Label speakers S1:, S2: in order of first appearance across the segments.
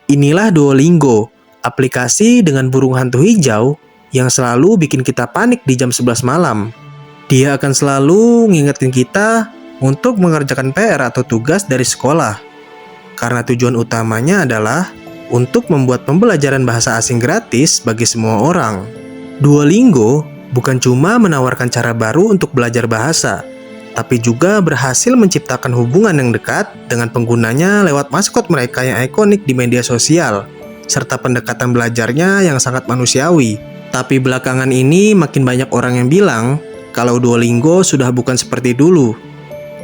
S1: Inilah Duolingo, aplikasi dengan burung hantu hijau yang selalu bikin kita panik di jam 11 malam. Dia akan selalu ngingetin kita untuk mengerjakan PR atau tugas dari sekolah. Karena tujuan utamanya adalah untuk membuat pembelajaran bahasa asing gratis bagi semua orang. Duolingo bukan cuma menawarkan cara baru untuk belajar bahasa, tapi juga berhasil menciptakan hubungan yang dekat dengan penggunanya lewat maskot mereka yang ikonik di media sosial, serta pendekatan belajarnya yang sangat manusiawi. Tapi belakangan ini makin banyak orang yang bilang kalau Duolingo sudah bukan seperti dulu.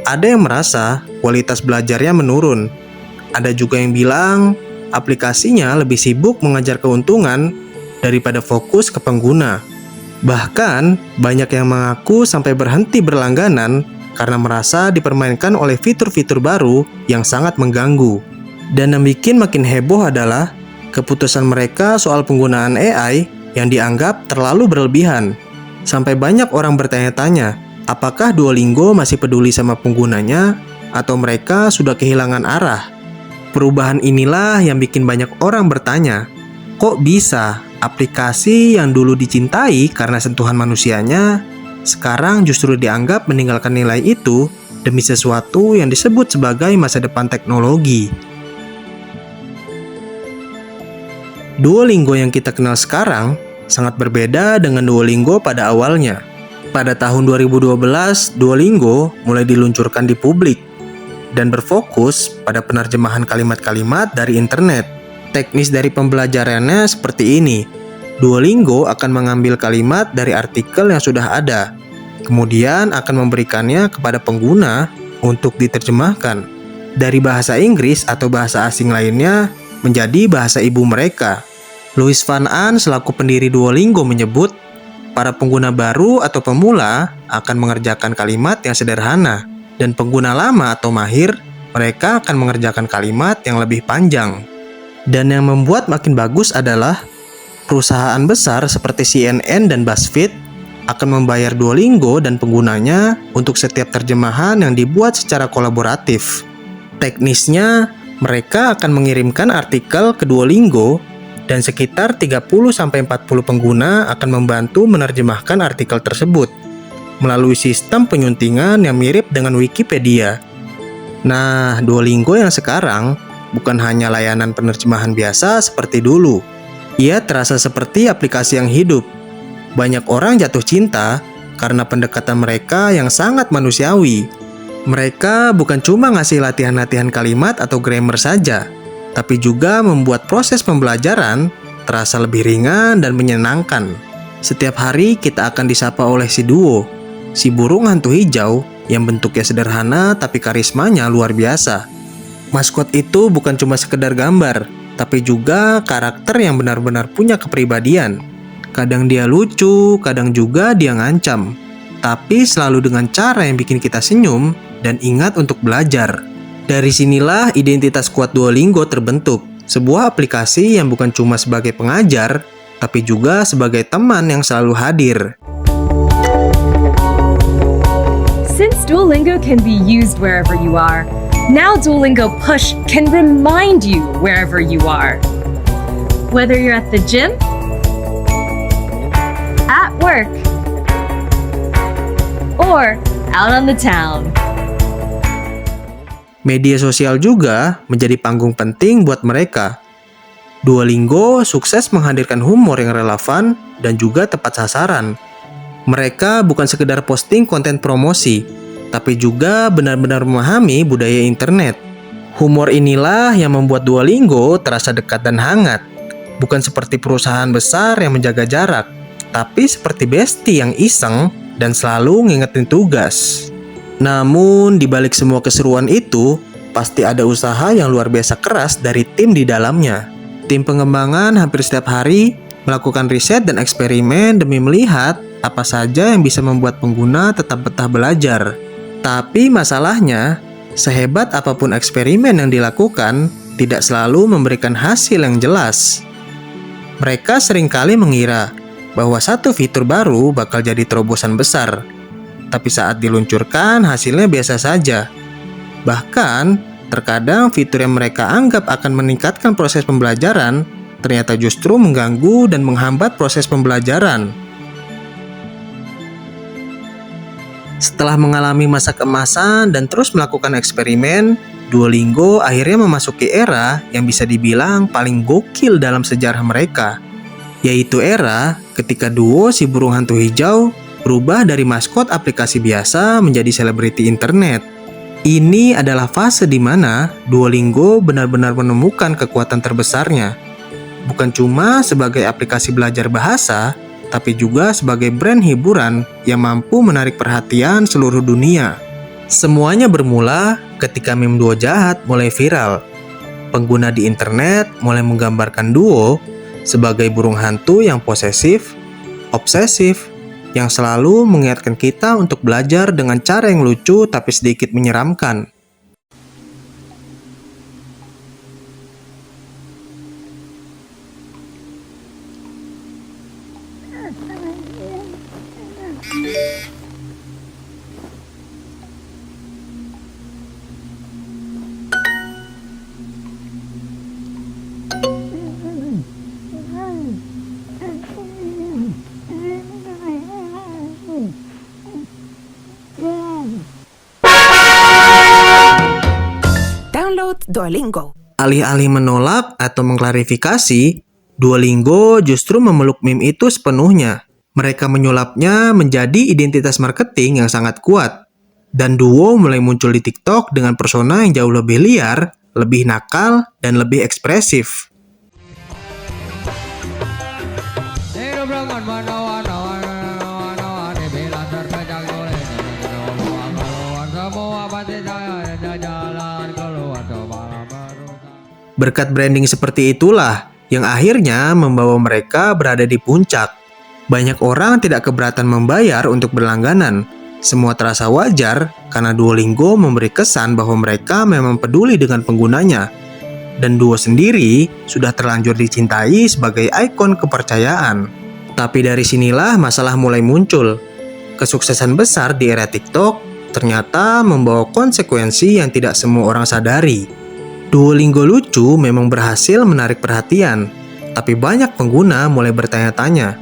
S1: Ada yang merasa kualitas belajarnya menurun. Ada juga yang bilang aplikasinya lebih sibuk mengejar keuntungan daripada fokus ke pengguna. Bahkan, banyak yang mengaku sampai berhenti berlangganan karena merasa dipermainkan oleh fitur-fitur baru yang sangat mengganggu. Dan yang bikin makin heboh adalah keputusan mereka soal penggunaan AI yang dianggap terlalu berlebihan. Sampai banyak orang bertanya-tanya, apakah Duolingo masih peduli sama penggunanya atau mereka sudah kehilangan arah? Perubahan inilah yang bikin banyak orang bertanya, kok bisa aplikasi yang dulu dicintai karena sentuhan manusianya, sekarang justru dianggap meninggalkan nilai itu demi sesuatu yang disebut sebagai masa depan teknologi. Duolingo yang kita kenal sekarang sangat berbeda dengan Duolingo pada awalnya. Pada tahun 2012, Duolingo mulai diluncurkan di publik dan berfokus pada penerjemahan kalimat-kalimat dari internet. Teknis dari pembelajarannya seperti ini. Duolingo akan mengambil kalimat dari artikel yang sudah ada, kemudian akan memberikannya kepada pengguna untuk diterjemahkan dari bahasa Inggris atau bahasa asing lainnya menjadi bahasa ibu mereka. Louis Van Aan selaku pendiri Duolingo menyebut, para pengguna baru atau pemula akan mengerjakan kalimat yang sederhana, dan pengguna lama atau mahir, mereka akan mengerjakan kalimat yang lebih panjang. Dan yang membuat makin bagus adalah perusahaan besar seperti CNN dan BuzzFeed akan membayar Duolingo dan penggunanya untuk setiap terjemahan yang dibuat secara kolaboratif. Teknisnya, mereka akan mengirimkan artikel ke Duolingo dan sekitar 30-40 pengguna akan membantu menerjemahkan artikel tersebut melalui sistem penyuntingan yang mirip dengan Wikipedia. Nah, Duolingo yang sekarang bukan hanya layanan penerjemahan biasa seperti dulu. Ia terasa seperti aplikasi yang hidup. Banyak orang jatuh cinta karena pendekatan mereka yang sangat manusiawi. Mereka bukan cuma ngasih latihan-latihan kalimat atau grammar saja, tapi juga membuat proses pembelajaran terasa lebih ringan dan menyenangkan. Setiap hari kita akan disapa oleh si Duo, si burung hantu hijau yang bentuknya sederhana tapi karismanya luar biasa. Maskot itu bukan cuma sekedar gambar, tapi juga karakter yang benar-benar punya kepribadian. Kadang dia lucu, kadang juga dia ngancam, tapi selalu dengan cara yang bikin kita senyum dan ingat untuk belajar. Dari sinilah identitas kuat Duolingo terbentuk, sebuah aplikasi yang bukan cuma sebagai pengajar, tapi juga sebagai teman yang selalu hadir.
S2: Since Duolingo can be used wherever you are, now Duolingo Push can remind you wherever you are. Whether you're at the gym, at work, or out on the town.
S1: Media sosial juga menjadi panggung penting buat mereka. Duolingo sukses menghadirkan humor yang relevan dan juga tepat sasaran. Mereka bukan sekedar posting konten promosi, tapi juga benar-benar memahami budaya internet. Humor inilah yang membuat Duolingo terasa dekat dan hangat. Bukan seperti perusahaan besar yang menjaga jarak, tapi seperti bestie yang iseng dan selalu ngingetin tugas. Namun, di balik semua keseruan itu, pasti ada usaha yang luar biasa keras dari tim di dalamnya. Tim pengembangan hampir setiap hari melakukan riset dan eksperimen demi melihat apa saja yang bisa membuat pengguna tetap betah belajar. Tapi masalahnya, sehebat apapun eksperimen yang dilakukan, tidak selalu memberikan hasil yang jelas. Mereka seringkali mengira bahwa satu fitur baru bakal jadi terobosan besar. Tapi saat diluncurkan, hasilnya biasa saja. Bahkan, Terkadang fitur yang mereka anggap akan meningkatkan proses pembelajaran ternyata justru mengganggu dan menghambat proses pembelajaran. Setelah mengalami masa keemasan dan terus melakukan eksperimen, Duolingo akhirnya memasuki era yang bisa dibilang paling gokil dalam sejarah mereka, yaitu era ketika Duo si burung hantu hijau berubah dari maskot aplikasi biasa menjadi selebriti internet. Ini adalah fase di mana Duolingo benar-benar menemukan kekuatan terbesarnya. Bukan cuma sebagai aplikasi belajar bahasa, tapi juga sebagai brand hiburan yang mampu menarik perhatian seluruh dunia. Semuanya bermula ketika meme Duo jahat mulai viral. Pengguna di internet mulai menggambarkan Duo sebagai burung hantu yang posesif, obsesif, yang selalu mengingatkan kita untuk belajar dengan cara yang lucu tapi sedikit menyeramkan.
S3: Download Duolingo.
S1: Alih-alih menolak atau mengklarifikasi, Duolingo justru memeluk meme itu sepenuhnya. Mereka menyulapnya menjadi identitas marketing yang sangat kuat. Dan Duo mulai muncul di TikTok dengan persona yang jauh lebih liar, lebih nakal, dan lebih ekspresif. Berkat branding seperti itulah yang akhirnya membawa mereka berada di puncak. Banyak orang tidak keberatan membayar untuk berlangganan. Semua terasa wajar karena Duolingo memberi kesan bahwa mereka memang peduli dengan penggunanya. Dan Duo sendiri sudah terlanjur dicintai sebagai ikon kepercayaan. Tapi dari sinilah masalah mulai muncul. Kesuksesan besar di era TikTok ternyata membawa konsekuensi yang tidak semua orang sadari. Duolingo lucu memang berhasil menarik perhatian, tapi banyak pengguna mulai bertanya-tanya,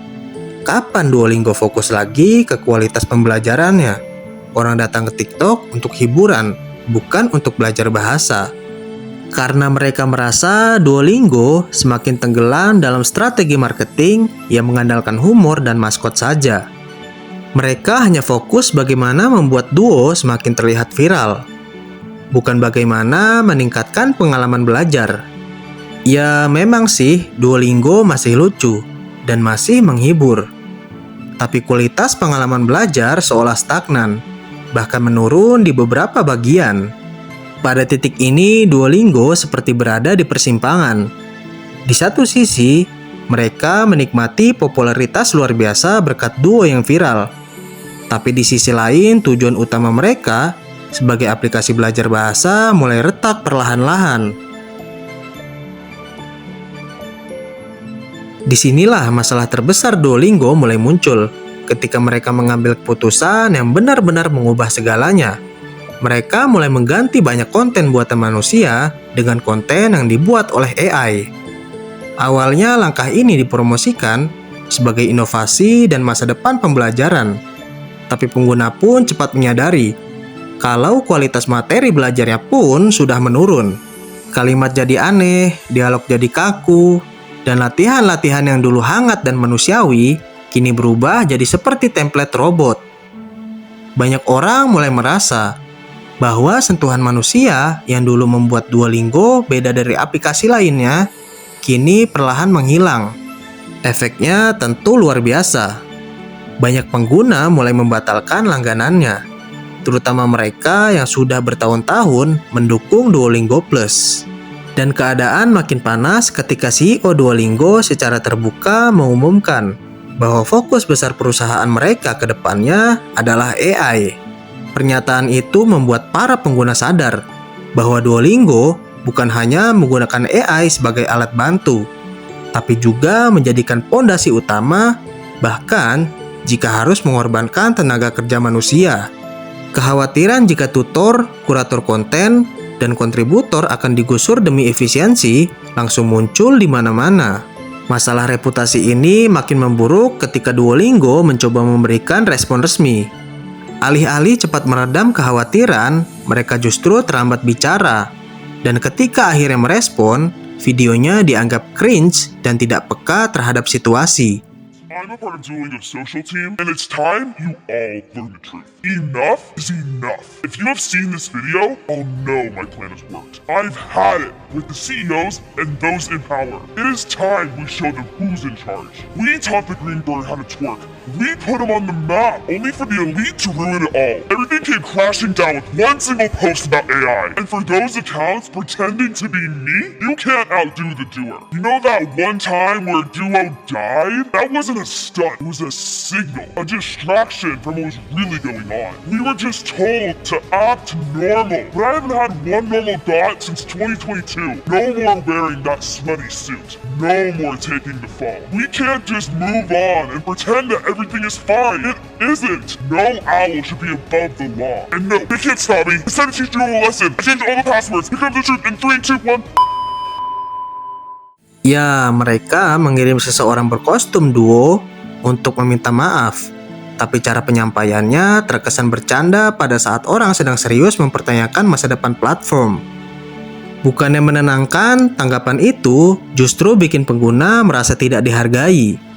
S1: kapan Duolingo fokus lagi ke kualitas pembelajarannya? Orang datang ke TikTok untuk hiburan, bukan untuk belajar bahasa. Karena mereka merasa Duolingo semakin tenggelam dalam strategi marketing yang mengandalkan humor dan maskot saja. Mereka hanya fokus bagaimana membuat Duo semakin terlihat viral, bukan bagaimana meningkatkan pengalaman belajar. Ya memang sih Duolingo masih lucu dan masih menghibur. Tapi kualitas pengalaman belajar seolah stagnan, bahkan menurun di beberapa bagian. Pada titik ini Duolingo seperti berada di persimpangan. Di satu sisi, mereka menikmati popularitas luar biasa berkat Duo yang viral. Tapi di sisi lain tujuan utama mereka sebagai aplikasi belajar bahasa mulai retak perlahan-lahan. Disinilah masalah terbesar Duolingo mulai muncul ketika mereka mengambil keputusan yang benar-benar mengubah segalanya. Mereka mulai mengganti banyak konten buatan manusia dengan konten yang dibuat oleh AI. Awalnya langkah ini dipromosikan sebagai inovasi dan masa depan pembelajaran. Tapi pengguna pun cepat menyadari kalau kualitas materi belajarnya pun sudah menurun. Kalimat jadi aneh, dialog jadi kaku, dan latihan-latihan yang dulu hangat dan manusiawi kini berubah jadi seperti template robot. Banyak orang mulai merasa bahwa sentuhan manusia yang dulu membuat Duolingo beda dari aplikasi lainnya kini perlahan menghilang. Efeknya tentu luar biasa. Banyak pengguna mulai membatalkan langganannya, terutama mereka yang sudah bertahun-tahun mendukung Duolingo Plus. Dan keadaan makin panas ketika CEO Duolingo secara terbuka mengumumkan bahwa fokus besar perusahaan mereka ke depannya adalah AI. Pernyataan itu membuat para pengguna sadar bahwa Duolingo bukan hanya menggunakan AI sebagai alat bantu, tapi juga menjadikan pondasi utama, bahkan jika harus mengorbankan tenaga kerja manusia. Kekhawatiran jika tutor, kurator konten, dan kontributor akan digusur demi efisiensi langsung muncul di mana-mana. Masalah reputasi ini makin memburuk ketika Duolingo mencoba memberikan respon resmi. Alih-alih cepat meredam kekhawatiran, mereka justru terlambat bicara. Dan ketika akhirnya merespon, videonya dianggap cringe dan tidak peka terhadap situasi.
S4: I'm a part of Duolingo's social team, and it's time you all learn the truth. Enough is enough. If you have seen this video, I'll know my plan has worked. I've had it with the CEOs and those in power. It is time we show them who's in charge. We taught the green bird how to twerk. We put him on the map, only for the elite to ruin it all. Everything came crashing down with one single post about AI. And for those accounts pretending to be me, you can't outdo the doer. You know that one time where Duo died? That wasn't a stunt, it was a signal, a distraction from what was really going on. We were just told to act normal, but I haven't had one normal thought since 2022. No more wearing that smutty suit. No more taking the fall. We can't just move on and pretend that everything is fine. It isn't. No owl should be above the law. And no, they can't stop me. It's time to teach you a lesson. I changed all the passwords. Here comes the truth in 3, 2, 1.
S1: Ya, mereka mengirim seseorang berkostum Duo untuk meminta maaf. Tapi cara penyampaiannya terkesan bercanda pada saat orang sedang serius mempertanyakan masa depan platform. Bukannya menenangkan, tanggapan itu justru bikin pengguna merasa tidak dihargai.